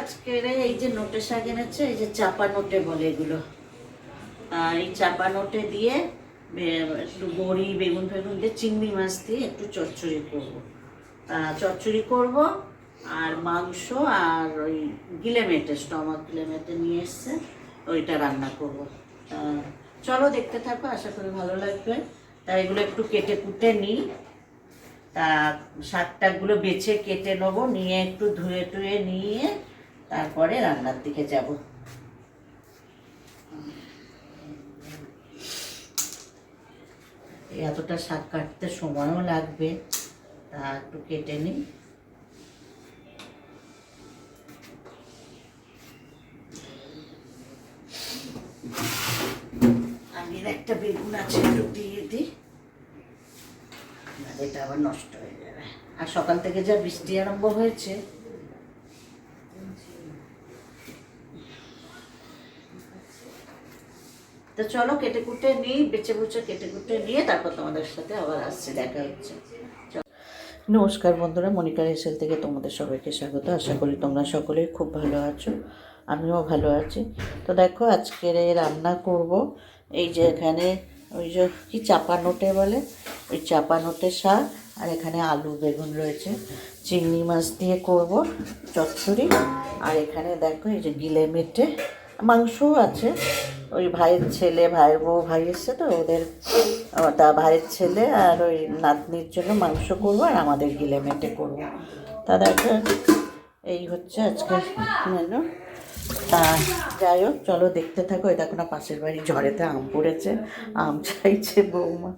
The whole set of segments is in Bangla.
আজকের এই যে নোটে শাক এনেছে, এই যে চাপা নোটে বলে এগুলো। আর এই চাপা নোটে দিয়ে একটু বড়ি বেগুন ফেগুন দিয়ে চিংড়ি মাছ দিয়ে একটু চচ্চড়ি করবো। চচ্চড়ি করব আর মাংস আর ওই গিলেমেটে স্টমাক গিলেমেটে নিয়ে এসছে, ওইটা রান্না করব। চলো দেখতে থাকো, আশা করি ভালো লাগবে। তা এগুলো একটু কেটে কুটে নিই। তা শাক টাকগুলো বেছে কেটে নেবো, নিয়ে একটু ধুয়ে টুয়ে নিয়ে তারপরে রান্নার দিকে যাব। এতটা শাক কাটতে সময়ও লাগবে, তা একটু কেটে নিই। আমি একটা বেগুন আছে দিয়ে দিই, এটা আবার নষ্ট হয়ে যাবে। আর সকাল থেকে যা বৃষ্টি আরম্ভ হয়েছে, তো চলো কেটে কুটে নিই, বেছে বুচে কেটে কুটে নিয়ে তারপর তোমাদের সাথে আবার আসছে, দেখা হচ্ছে। নমস্কার বন্ধুরা, মনিকার হেসেল থেকে তোমাদের সবাইকে স্বাগত। আশা করি তোমরা সকলেই খুব ভালো আছো, আমিও ভালো আছি। তো দেখো আজকের রান্না করব এই যে এখানে ওই যে কি চাপা নোটে বলে, ওই চাপা নোটে শাক, আর এখানে আলু বেগুন রয়েছে, চিংড়ি মাছ দিয়ে করব চচ্চড়ি। আর এখানে দেখো এই যে গিলে মেটে মাংসও আছে। ওই ভাইয়ের ছেলে, ভাইয়ের বউ ভাই এসছে, তো ওদের তা ভাইয়ের ছেলে আর ওই নাতনির জন্য মাংস করবো, আর আমাদের গিলে মেটে করবো। তা দেখো এই হচ্ছে আজকের মেনু। তা যাই হোক চলো দেখতে থাকো। এই দেখো না পাশের বাড়ি ঝড়েতে আম পড়েছে, আম চাইছে বৌমা।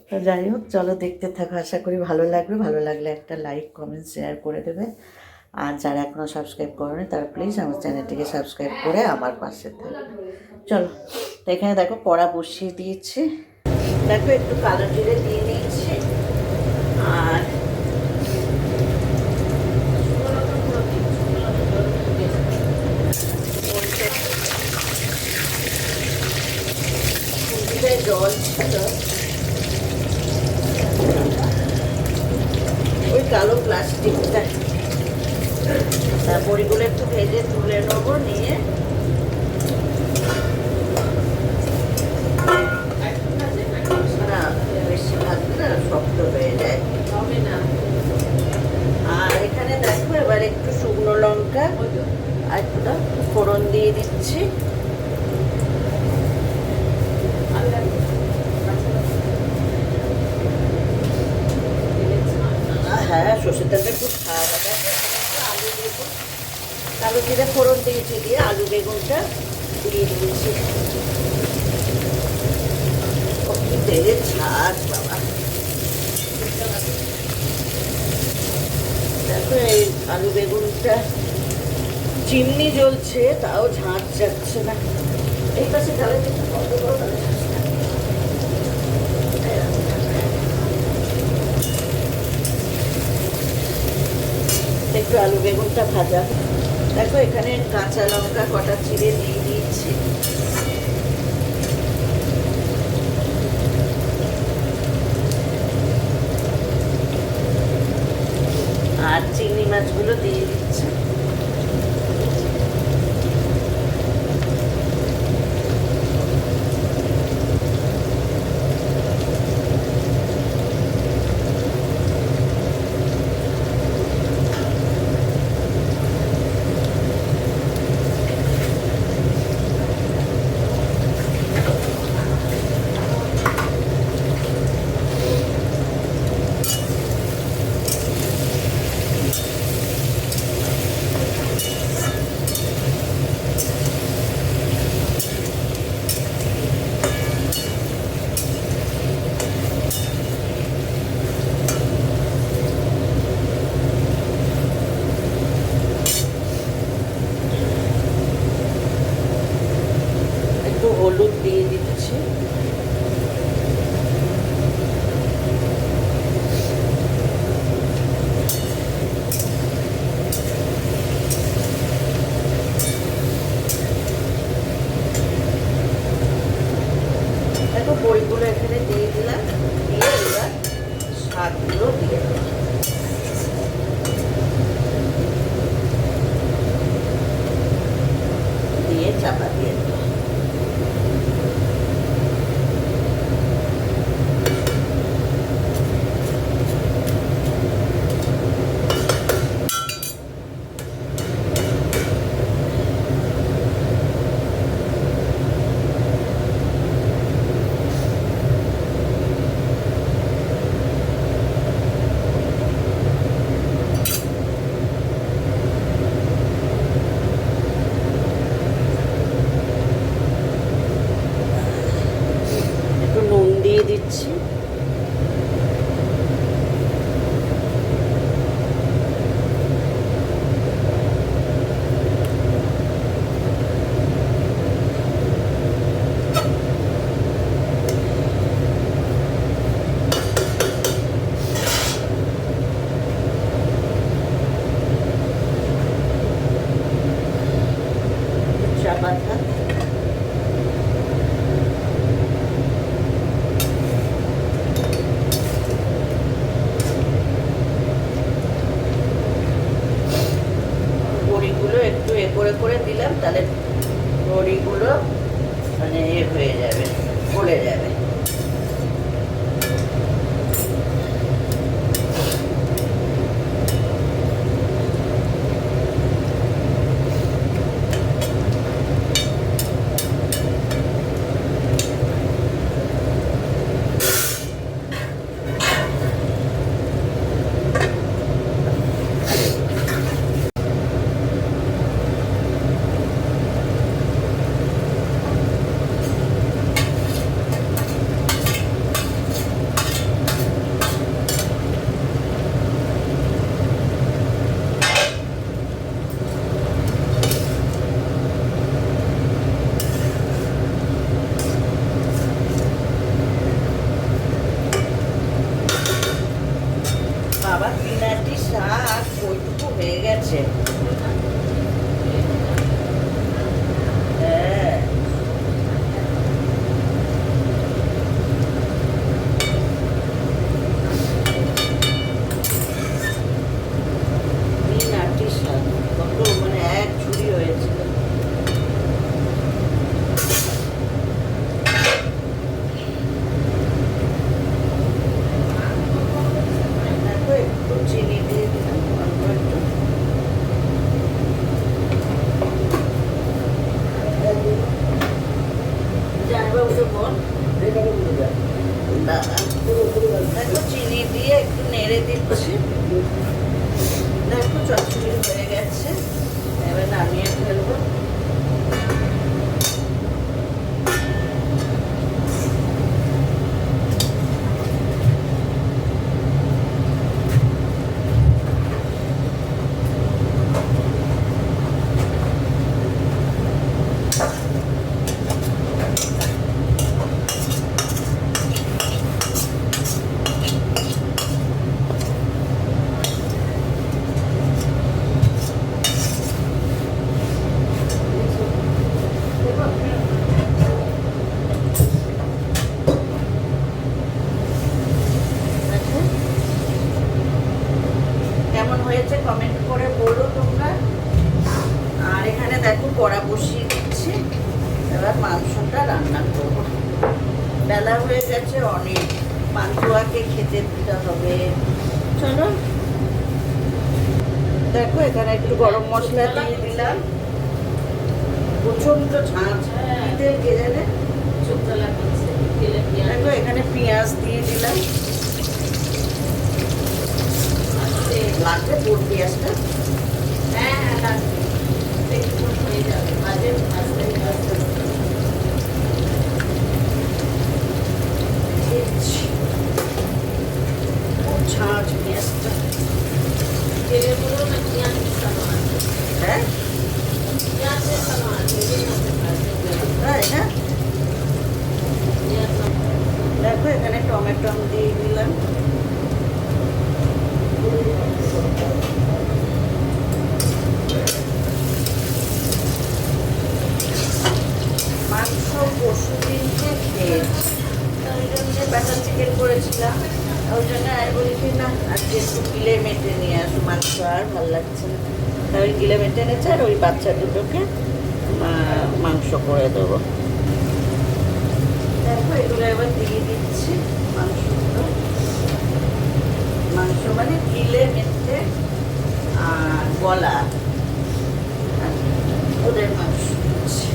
তো যাই হোক চলো দেখতে থাকো, আশা করি ভালো লাগবে। ভালো লাগলে একটা লাইক কমেন্ট শেয়ার করে দেবে। আর যারা এখনও সাবস্ক্রাইব করেনি তারা প্লিজ আমার চ্যানেলটিকে সাবস্ক্রাইব করে আমার পাশে থাকবে। চলো, তো এখানে দেখো কড়া বসিয়ে দিয়েছি। দেখো একটু কালো জিরে দিয়ে নিয়েছি, আর জল ছিল ওই কালো প্লাস্টিকটা, বড়িগুলো একটু ভেজে তুলে নেবো, নিয়ে বেশি ভাজলে না শক্ত হয়ে যায়। আর এখানে দেখো এবার একটু শুকনো লঙ্কা আর একটু ফোড়ন দিয়ে দিচ্ছি। হ্যাঁ, সর্ষের তেলটা খুব খাওয়া যায়। আলু বেগুন, কালো জিরে ফোড়ন দিয়েছি, দিয়ে আলু বেগুনটা দিয়ে দিয়েছি। কি তেলের ঝাঁজ বাবা! দেখো এই আলু বেগুনটা চিমনি জ্বলছে, তাও ঝাঁজ যাচ্ছে না। এই পাশে জ্বালে একটু আলু বেগুনটা ভাজা। দেখো এখানে কাঁচা লঙ্কা কটা চিড়ে দিয়ে দিয়েছি। আর চিংড়ি মাছগুলো দিয়ে দিচ্ছি। করে করে দিলাম, তাহলে বড়িগুলো মানে হয়ে যাবে, গলে যাবে। বাবা পিনাটি শাক ওইটুকু হয়ে গেছে। হ্যাঁ, পিনাটি শাক কত মানে এক ঝুড়ি হয়েছিল। দেখো একটু চিনি দিয়ে দিলাম, অল্প একটু। জামাইবাবুকে বল, দাদা দেখো চিনি দিয়ে একটু নেড়ে দিচ্ছি। দেখো চচ্চড়ি হয়ে গেছে, এবার নামিয়ে ফেলবো। কেমন হয়েছে কমেন্ট করে বলো তোমরা। আর এখানে দেখো কড়া বসিয়ে দিচ্ছি, এবার মাংসটা রান্না করব। বেলা হয়ে গেছে অনেক, পান্তুয়াকে খেতে দিতে হবে। চলো দেখো এখানে একটু গরম মশলা দিয়ে দিলাম, প্রচন্ড ঝাঁঝ তেল কে জানে। দেখো এখানে পেঁয়াজ দিয়ে দিলাম, লাগবে পুর পেঁয়াজটা। হ্যাঁ হ্যাঁ লাগবে, হয়ে যাবে মাঝে ভাজতে ভাজতে। ছাঁচ পেঁয়াজটা তেলে পুরো না পেঁয়াজ সামান। হ্যাঁ পেঁয়াজের সামান তাই না। দেখো এখানে টমেটো দিয়ে দিলাম, মাংস পরশু দিনকে খেয়েছি, ওই জন্য বাটার চিকেন করেছিলাম। ওই জন্য আমি বলি কি না আজকে একটু গিলে মেটে নিয়ে আসো, মাংস আর ভালো লাগছে না। তাই ওই গিলে মেটে এনেছে, আর ওই বাচ্চা দুটোকে মাংস করে দেবো। দেখো এগুলো এবার দিয়ে দিচ্ছি মাংসগুলো। মাংস মানে গিলে মেটে আর গলা, ওদের মাংস দিচ্ছি।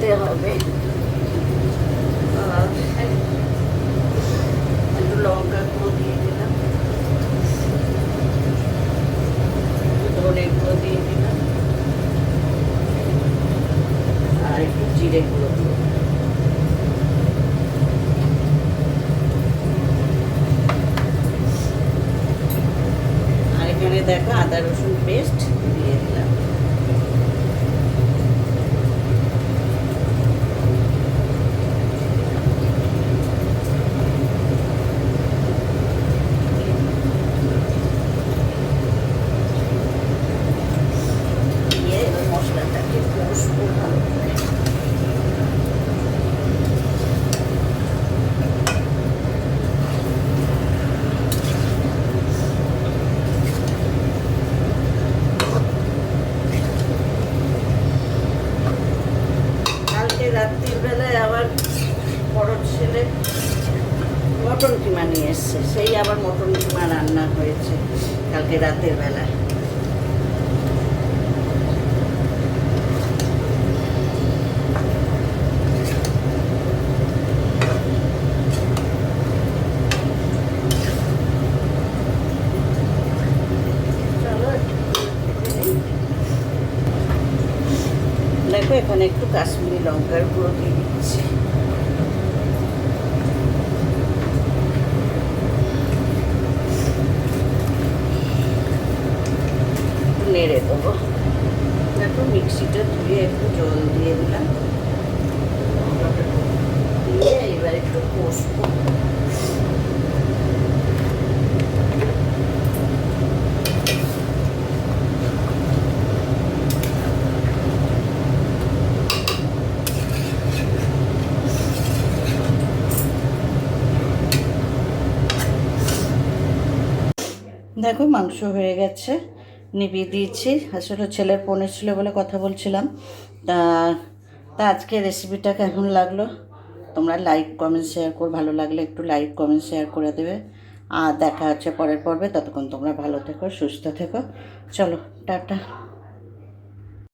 দিতে হবে। আর একটু লঙ্কা গুঁড়ো দিয়ে দিলাম, ধনে গুঁড়ো দিয়ে দিলাম, আর একটু জিরে গুঁড়ো দিয়ে দিলাম। আর এখানে দেখো আদা রসুন পেস্ট দিয়ে দিলাম। মশলাটাকে কষবো ভালো করে। কালকে রাত্রির বেলায় আবার বড় ছেলে মটন কিমা নিয়ে এসছে, সেই আবার মটন কিমা রান্না হয়েছে কালকে রাতের বেলায়। দেখো এখানে একটু কাশ্মীরি লঙ্কার গুঁড়ো দিয়ে দিচ্ছি। নেড়ে দেবো। দেখো মিক্সিটা ধুয়ে একটু জল দিয়ে দিলাম, দিয়ে এবার একটু কষবো। দেখো মাংস হয়ে গেছে, নিভিয়ে দিয়েছি। আসলে ছেলের ফোন এসেছিলো বলে কথা বলছিলাম। তা তা আজকে রেসিপিটা কেমন লাগলো তোমরা লাইক কমেন্ট শেয়ার করো, ভালো লাগলে একটু লাইক কমেন্ট শেয়ার করে দেবে। আর দেখা হচ্ছে পরের পর্বে, ততক্ষণ তোমরা ভালো থেকো, সুস্থ থেকো। চলো টাটা।